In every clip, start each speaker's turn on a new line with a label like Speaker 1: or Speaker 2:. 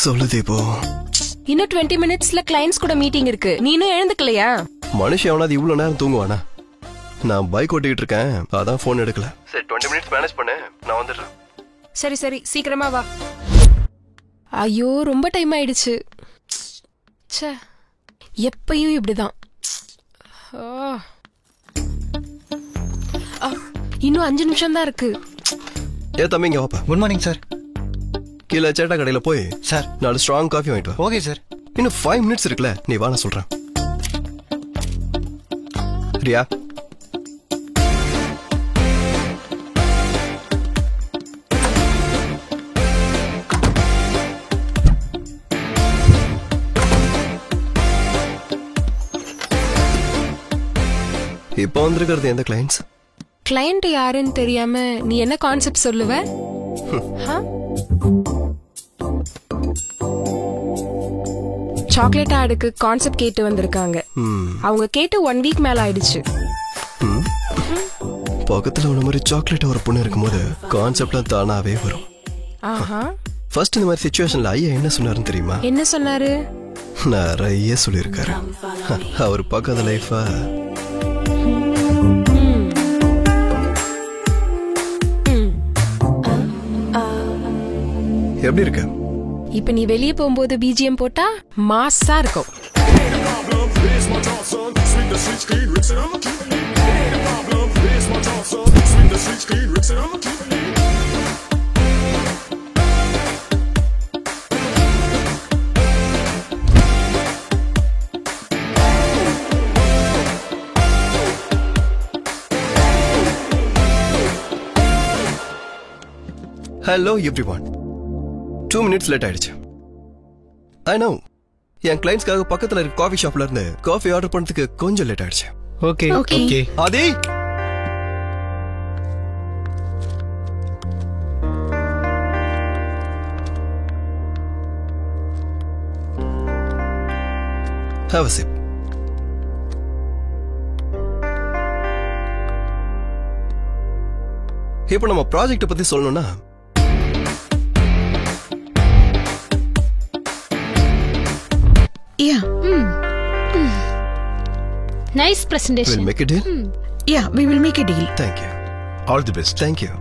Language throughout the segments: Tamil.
Speaker 1: சொல்லு தீபு.
Speaker 2: இன்னும் 20 மினிட்ஸ்ல கிளையன்ட்ஸ் கூட மீட்டிங் இருக்கு. நீ இன்னும் எழுந்துக்கலையா?
Speaker 1: மனுஷன் அவனாது இவ்வளவு நேரம் தூங்குவானா? நான் பைக் ஓட்டிட்டு இருக்கேன், அதான் போன் எடுக்கல. சரி 20 மினிட்ஸ் மேனேஜ் பண்ணு, நான் வந்துடுறேன்.
Speaker 2: சரி சரி சீக்கிரமா வா. ஐயோ ரொம்ப டைம் ஆயிடுச்சு. ச்சே, எப்பயும் இப்படிதான். இன்னும் 5 நிமிஷம் தான் இருக்கு.
Speaker 1: ஏ தம்பி இங்க வாப்பா.
Speaker 3: Good morning sir.
Speaker 1: கீழே சேட்டா கடையில போய்
Speaker 3: சார்
Speaker 1: 4 ஸ்ட்ராங் காஃபி வாங்கிட்டு வா.
Speaker 3: Okay sir.
Speaker 1: இன்னும் 5 மினிட்ஸ் இருக்குல்ல, நீ வா, நான் சொல்றேன். ரியா, இப்போ வந்திருக்கிறது எந்த கிளையன்ட்ஸ்?
Speaker 2: கிளையண்ட் யாருன்னு தெரியாம நீ என்ன கான்செப்ட் சொல்லுவ? சாக்லேட் ஆடுக்கு கான்செப்ட் கேட்டு வந்திருக்காங்க. அவங்க கேட்டு 1 வீக் மேல ஆயிடுச்சு.
Speaker 1: பக்கத்துல உன மாதிரி சாக்லேட் ஒரு பொண்ணு இருக்கும்போது கான்செப்ட்லாம் தானாவே வரும். ஃபர்ஸ்ட் இந்த மாதிரி சிச்சுவேஷன்ல ஐயா என்ன சொன்னாருன்னு தெரியுமா?
Speaker 2: என்ன சொன்னாரு?
Speaker 1: நிறைய சொல்லியிருக்காரு. அவர் பக்கத்து லைஃபா எப்படி இருக்க?
Speaker 2: இப்ப நீ வெளியே போகும்போது பிஜிஎம் போட்டா மாஸா இருக்கும்.
Speaker 1: Hello everyone. 2 மினிட்ஸ் லேட் ஆயிடுச்சு. I know. என் கிளைண்ட்ஸ்க்காக பக்கத்துல இருக்க காஃபி ஷாப்ல இருந்து காஃபி ஆர்டர் பண்ணதுக்கு கொஞ்சம் லேட் ஆயிடுச்சு.
Speaker 3: Okay okay.
Speaker 1: Aadhi, have a sip. இப்போ நம்ம ப்ராஜெக்ட் பத்தி சொல்லணும்னா,
Speaker 4: Yeah.
Speaker 5: Nice presentation.
Speaker 1: we'll make a deal.
Speaker 4: Yeah, we will make a deal.
Speaker 1: Thank you.
Speaker 3: All the best.
Speaker 1: Thank you.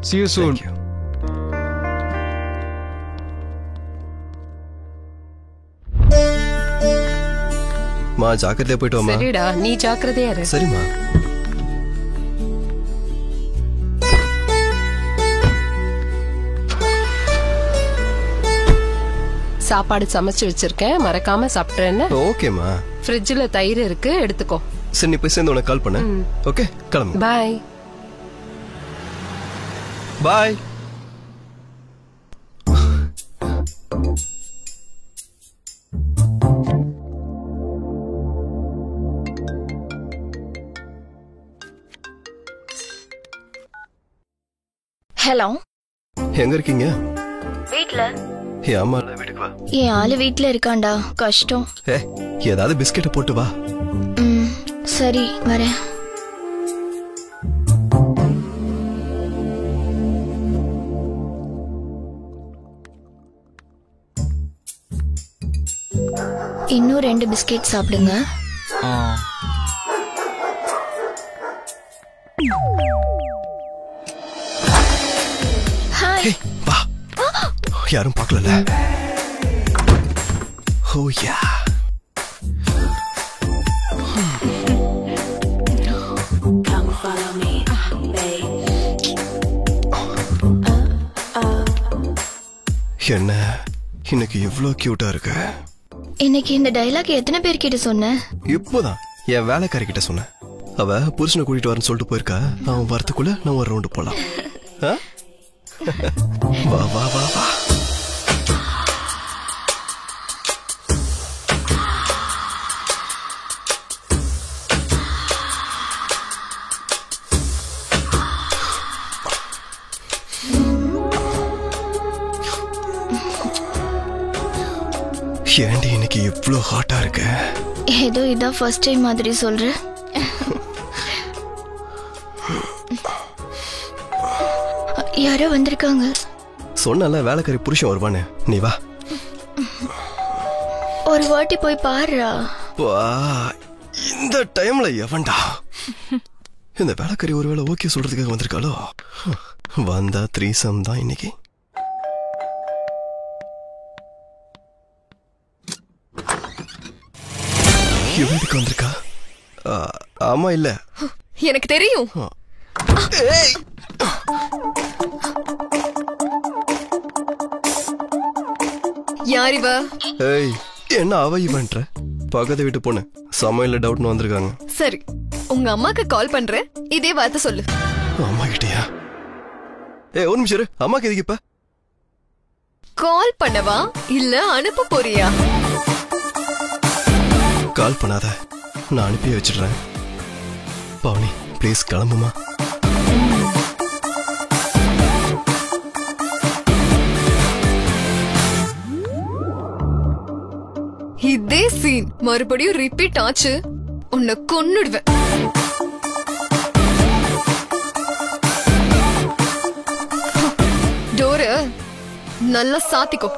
Speaker 3: See you soon.
Speaker 1: Thank you. மா ஜாக்கிரதையா போயிட்டு வாமா.
Speaker 2: சரிடா, நீ ஜாக்கிரதையா இரு.
Speaker 1: சரிம்மா.
Speaker 2: சாப்பாடு சமைச்சு வச்சிருக்கேன், மறக்காம சாப்பிட்றேன்னு.
Speaker 1: ஓகேம்மா.
Speaker 2: ஃப்ரிட்ஜ்ல தயிர் இருக்கு, எடுத்துக்கோ.
Speaker 1: சரி, நீ போய் சேர்ந்து உனக்கு கால் பண்ண. ஓகே, கிளம்பு.
Speaker 2: பாய்
Speaker 1: பாய்.
Speaker 6: ஹலோ,
Speaker 1: எங்க இருக்கீங்க?
Speaker 6: வீட்ல.
Speaker 1: ஏமா வீட்டுக்கு வா.
Speaker 6: என் ஆளு வீட்ல இருக்காண்டா, கஷ்டம்.
Speaker 1: ஏதாவது பிஸ்கெட்டை போட்டு வா.
Speaker 6: சரி வரேன். இன்னும் 2 பிஸ்கெட் சாப்பிடுங்க. ஹாய்.
Speaker 1: வா. யாரும் பார்க்கல. ஓ யா. என்ன இன்னைக்கு இவ்ளோ கியூட்டா இருக்கு.
Speaker 6: இன்னைக்கு இந்த டயலாக் எத்தனை பேர் கிட்ட சொன்ன?
Speaker 1: இப்போதான் என் வேலைக்காரி கிட்ட சொன்னேன். அவ புருஷனை கூட்டிட்டு வரேன்னு சொல்லிட்டு போயிருக்கா. அவன் வரத்துக்குள்ள நான் ஒரு ரவுண்டு போலாம். வா வா வா வா. ஏண்டி இன்னைக்கு இவ்ளோ ஹாட்டா இருக்க?
Speaker 6: ஏதோ இதான் ஃபர்ஸ்ட் டைம் மாதிரி சொல்ற. யாரோ வந்திருக்காங்க.
Speaker 1: சொன்னல வேலைக்காரி புருஷன் வருவானே, நீ வா.
Speaker 6: ஒரு வாட்டி போய் பாருடா.
Speaker 1: வா, இந்த டைம்ல எவன்டா இந்த வேலைக்கறி ஒருவேளை ஓகே சொல்றதுக்காக வந்திருக்காளோ? வந்தா த்ரீசம் தான் இன்னைக்கு. இவனுக்கு வந்திருக்கா? ஆமா இல்ல
Speaker 2: எனக்கு தெரியும்.
Speaker 1: ஏய்,
Speaker 2: யார் இவ?
Speaker 1: ஏய், என்ன அவ இவன்ற? பக்கத்து வீட்டு பொண்ணு சமையல்ல டவுட்னு வந்திருக்காங்க.
Speaker 2: சரி, உங்க அம்மாக்கு கால் பண்றேன், இதே வார்த்தை சொல்லு.
Speaker 1: அம்மா கிட்டயா? ஏய், ஒரு நிமிஷம் இரு. அம்மாக்கு எதுக்கு இப்ப
Speaker 2: கால் பண்ணவா இல்ல அனுப்ப போறியா?
Speaker 1: கால் பண்ணாத, நான் அனுப்பி வச்சிடுறேன். பவுனி ப்ளீஸ் கிளம்புமா.
Speaker 2: இதே சீன் மறுபடியும் ரிப்பீட் ஆச்சு, உன்னை கொன்னுடுவேன். டோர நல்லா சாத்திக்கோ.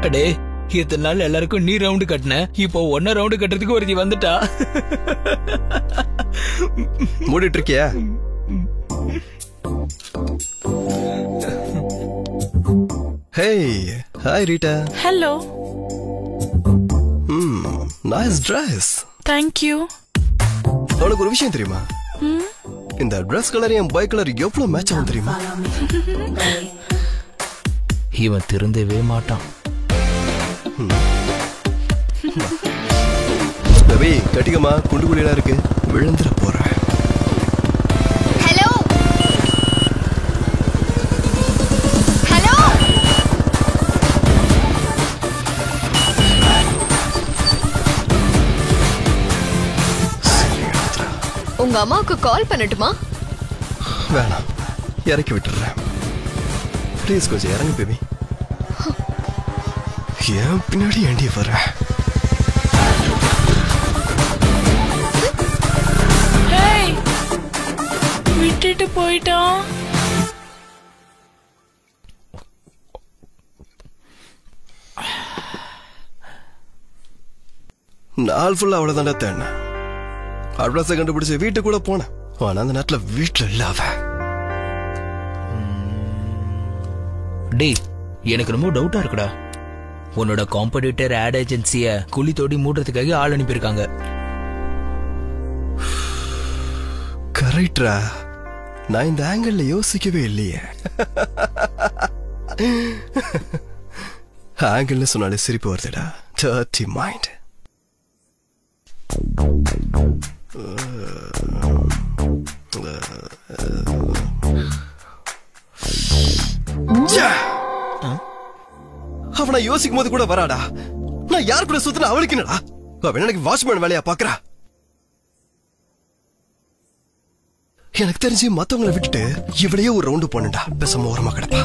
Speaker 4: அடே, இத்தனை நாள் எல்லாருக்கும் நீ ரவுண்டு கட்டின, இப்போ ஒன்ன ரவுண்டு கட்டுறதுக்கு ஒருத்தி வந்துட்டா.
Speaker 1: மூடிட்டு இருக்கியா? Hey, hi Rita.
Speaker 7: Hello.
Speaker 1: Nice Dress.
Speaker 7: Thank you.
Speaker 1: உனக்கு ஒரு விஷயம் தெரியுமா? இந்த Dress கலர் என் பாய் கலர் எவ்வளவு மேட்ச் ஆகும் தெரியுமா?
Speaker 4: இவன் திருந்தவே மாட்டான்.
Speaker 1: ரவி, கட்டிக்கமா, குண்டு குழியெல்லாம் இருக்கு, விழுந்துட போற.
Speaker 2: ஹலோ ஹலோ, உங்க அம்மாவுக்கு கால் பண்ணட்டுமா?
Speaker 1: வேணாம், இறக்கி விட்டுறேன். ப்ளீஸ் கொஞ்சம் இறங்கு பேபி. ஏன் பின்னாடி ஏண்டி வர?
Speaker 7: ஹேய், விட்டுட்டு போயிட்டான்.
Speaker 1: நாள் ஃபுல்லா அவ்வளவுதான்டா தேடினேன். அட்ரஸை கண்டுபிடிச்சு வீட்டுக்கு கூட போனேன். ஆனா அந்த நேரத்துல வீட்டுல இல்ல அவ.
Speaker 4: டேய், எனக்கு ரொம்ப டவுட்டா இருக்குடா. உன்னோட காம்படிட்டர் ஆட் ஏஜென்சிய குழி தோண்டி மூடுறதுக்காக ஆள் அனுப்பியிருக்காங்க.
Speaker 1: கரெக்டா? நான் இந்த ஆங்கிள் யோசிக்கவே இல்லையே. ஆங்கிள் சொன்னாலே சிரிப்பு வருதுடா. Dirty mind. அவனை யோசிக்கும் போது கூட வராடா. நான் யார் கூட சுத்தின அவளுக்கு என்னடா? அவன் எனக்கு வாட்ச்மேன் வேலையா பாக்குறா. எனக்கு தெரிஞ்சு மத்தவங்களை விட்டுட்டு இவளையே ஒரு ரவுண்டு போனடா. பேசாம ஓரமா கிடப்பா.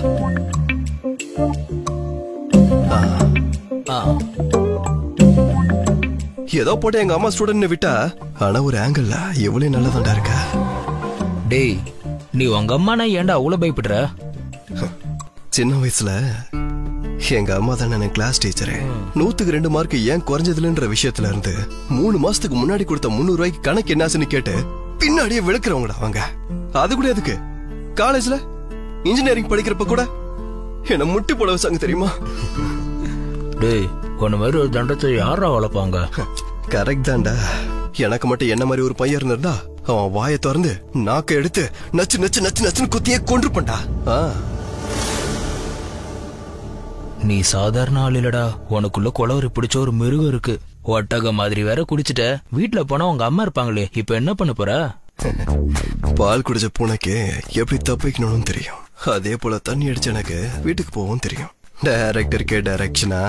Speaker 1: ஏதோ போட்டு எங்க அம்மா ஸ்டூடெண்ட் விட்டா, ஆனா ஒரு ஆங்கிள் எவ்வளவு நல்லதாண்டா இருக்க.
Speaker 4: டேய், நீ உங்க அம்மா நான் ஏன்டா அவ்வளவு பயப்படுற?
Speaker 1: சின்ன வயசுல எங்க அம்மா தானே எனக்கு கிளாஸ் டீச்சரு. 100க்கு 2 மார்க் ஏன் குறைஞ்சதுலன்ற விஷயத்துல இருந்து 3 மாசத்துக்கு முன்னாடி கொடுத்த 300 ரூபாய்க்கு கணக்கு என்னாச்சுன்னு கேட்டு பின்னாடியே விழுக்கிறவங்கடா அவங்க. அது கூட எதுக்கு, காலேஜ்ல இன்ஜினியரிங் படிக்கிறப்ப கூட என்ன முட்டி போட வச்சாங்க தெரியுமா?
Speaker 4: டேய், உன்ன மாதிரி ஒரு தண்டத்தை யாரா வளர்ப்பாங்க?
Speaker 1: கரெக்ட் தான்டா. எனக்கு மட்டும் என்ன மாதிரி ஒரு பையன் இருந்தா அவன் வாயை திறந்து நாக்க எடுத்து நச்சு நச்சு நச்சு நச்சுன்னு குத்தியே கொன்றுப்பண்டா.
Speaker 4: நீ சாதாரண ஆள் இல்லடா. உனக்குள்ள குளவரி பிடிச்ச ஒரு மிருகம் இருக்கு. ஒட்டக மாதிரி வேற குடிச்சிட்ட. வீட்டுல போனா உங்க அம்மா இருப்பாங்களே, இப்ப என்ன பண்ண போற?
Speaker 1: பால் குடிச்ச பூனைக்கு எப்படி தப்பிக்கணும்னு தெரியும். அதே போல தண்ணி அடிச்ச எனக்கு வீட்டுக்கு போகவும் தெரியும். டைரக்டருக்கே டைரக்ஷனா?